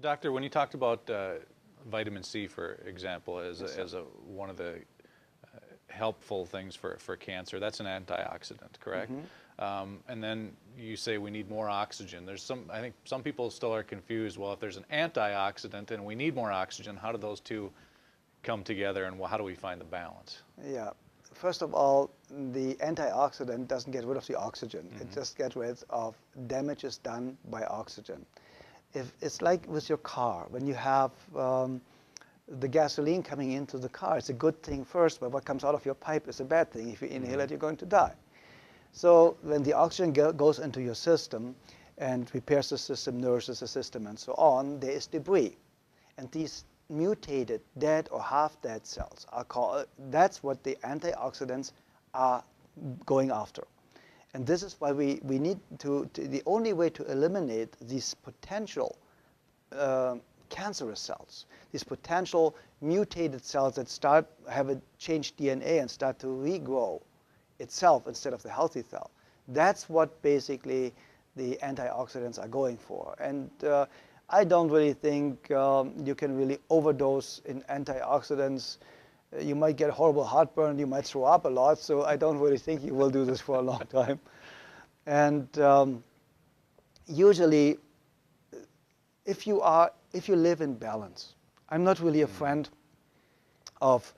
Doctor, when you talked about vitamin C, for example, as, Yes, one of the helpful things for cancer, that's an antioxidant, correct? hmm And then you say we need more oxygen. There's some, I think some people still are confused. Well, if there's an antioxidant and we need more oxygen, how do those two come together, and how do we find the balance? Yeah. First of all, the antioxidant doesn't get rid of the oxygen. It just gets rid of damages done by oxygen. If it's like with your car, when you have the gasoline coming into the car, it's a good thing first, but what comes out of your pipe is a bad thing. If you inhale it, you're going to die. So when the oxygen goes into your system and repairs the system, nourishes the system, and so on, there is debris. And these mutated, dead or half-dead cells are called, that's what the antioxidants are going after. And this is why we need the only way to eliminate these potential cancerous cells, these potential mutated cells that have a changed DNA and start to regrow itself instead of the healthy cell. That's what basically the antioxidants are going for. And I don't really think you can really overdose in antioxidants. You might get horrible heartburn, you might throw up a lot, so I don't really think you will do this for a long time. And usually, if you live in balance, I'm not really a friend of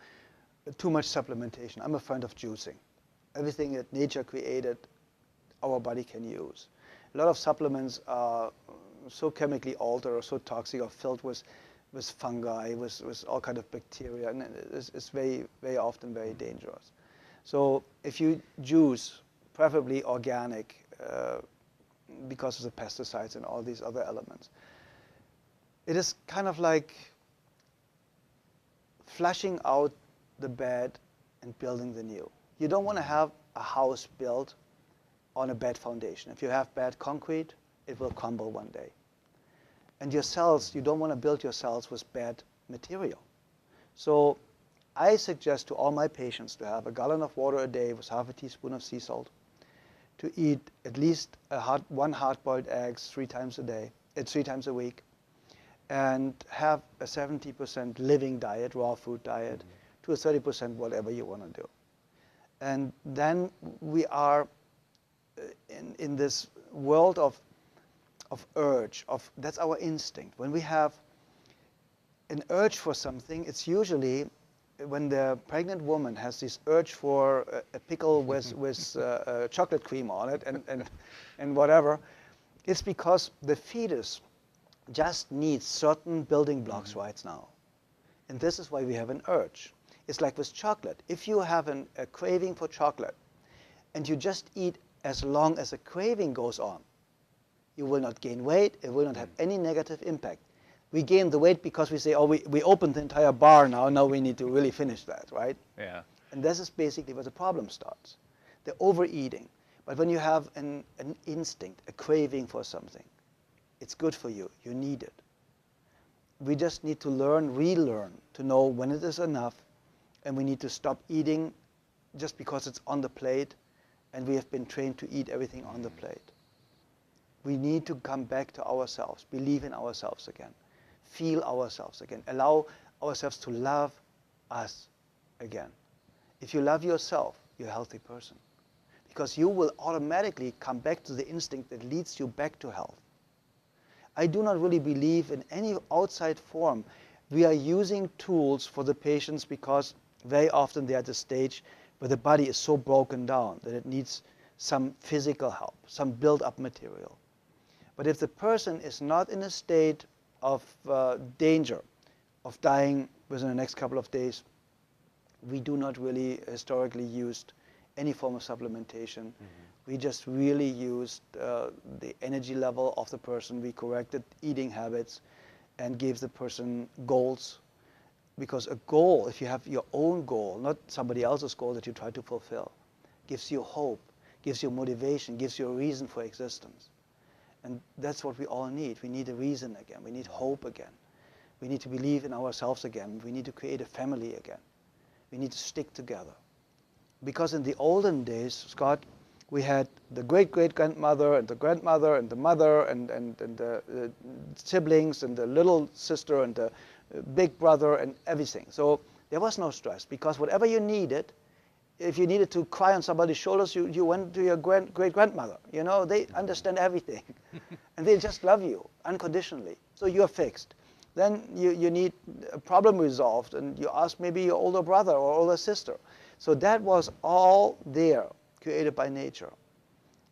too much supplementation. I'm a friend of juicing. Everything that nature created, our body can use. A lot of supplements are so chemically altered or so toxic or filled with fungi, with all kind of bacteria, and it's very, very often very dangerous. So if you juice, preferably organic, because of the pesticides and all these other elements, it is kind of like flushing out the bad and building the new. You don't want to have a house built on a bad foundation. If you have bad concrete, it will crumble one day. And your cells, you don't want to build your cells with bad material. So I suggest to all my patients to have a gallon of water a day with half a teaspoon of sea salt, to eat at least one hard-boiled egg 3 times a week, and have a 70% living diet, raw food diet, to a 30% whatever you want to do. And then we are in this world of urge, that's our instinct. When we have an urge for something, it's usually when the pregnant woman has this urge for a pickle with chocolate cream on it and whatever, it's because the fetus just needs certain building blocks right now. And this is why we have an urge. It's like with chocolate. If you have a craving for chocolate and you just eat as long as the craving goes on, you will not gain weight, it will not have any negative impact. We gain the weight because we say, oh, we opened the entire bar now we need to really finish that, right? Yeah. And this is basically where the problem starts, the overeating. But when you have an instinct, a craving for something, it's good for you, you need it. We just need to relearn to know when it is enough, and we need to stop eating just because it's on the plate, and we have been trained to eat everything on the plate. We need to come back to ourselves, believe in ourselves again, feel ourselves again, allow ourselves to love us again. If you love yourself, you're a healthy person, because you will automatically come back to the instinct that leads you back to health. I do not really believe in any outside form. We are using tools for the patients because very often they're at a stage where the body is so broken down that it needs some physical help, some build-up material. But if the person is not in a state of danger of dying within the next couple of days, we do not really historically used any form of supplementation. We just really used the energy level of the person. We corrected eating habits and gave the person goals. Because a goal, if you have your own goal, not somebody else's goal that you try to fulfill, gives you hope, gives you motivation, gives you a reason for existence. And that's what we all need. We need a reason again. We need hope again. We need to believe in ourselves again. We need to create a family again. We need to stick together. Because in the olden days, Scott, We had the great-great-grandmother and the grandmother and the mother and the siblings and the little sister and the big brother and everything. So there was no stress because whatever you needed, if you needed to cry on somebody's shoulders, you went to your great-grandmother. You know, they understand everything. And they just love you unconditionally. So you're fixed. Then you need a problem resolved, and you ask maybe your older brother or older sister. So that was all there, created by nature.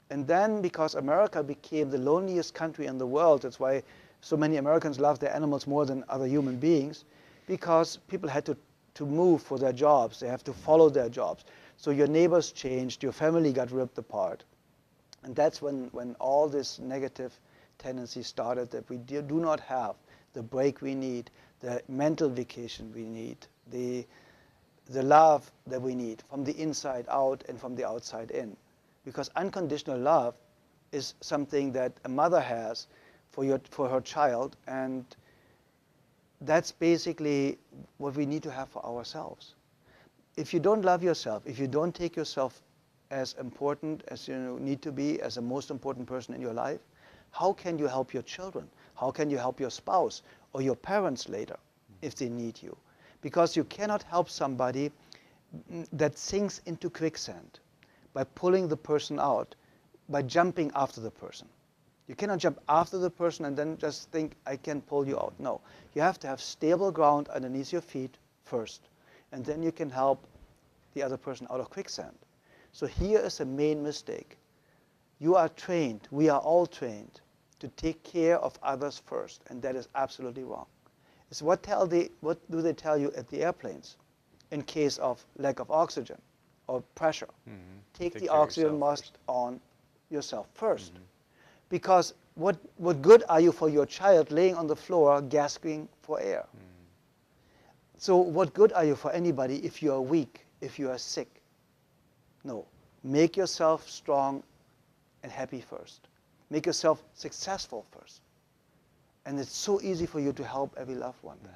And then because America became the loneliest country in the world, that's why so many Americans love their animals more than other human beings, because people had to move for their jobs. They have to follow their jobs. So your neighbors changed, your family got ripped apart. And that's when all this negative tendency started, that we do not have the break we need, the mental vacation we need, the love that we need from the inside out and from the outside in. Because unconditional love is something that a mother has for her child, and that's basically what we need to have for ourselves. If you don't love yourself, if you don't take yourself as important as you need to be, as the most important person in your life, how can you help your children? How can you help your spouse or your parents later if they need you? Because you cannot help somebody that sinks into quicksand by pulling the person out, by jumping after the person. You cannot jump after the person and then just think, I can pull you out. No, you have to have stable ground underneath your feet first, and then you can help the other person out of quicksand. So here is a main mistake. You are trained, we are all trained, to take care of others first, and that is absolutely wrong. It's what do they tell you at the airplanes in case of lack of oxygen or pressure? Mm-hmm. Take the care of oxygen yourself mask first. on yourself first. Mm-hmm. Because what good are you for your child laying on the floor gasping for air? Mm-hmm. So what good are you for anybody if you are weak, if you are sick? No. Make yourself strong and happy first. Make yourself successful first. And it's so easy for you to help every loved one then.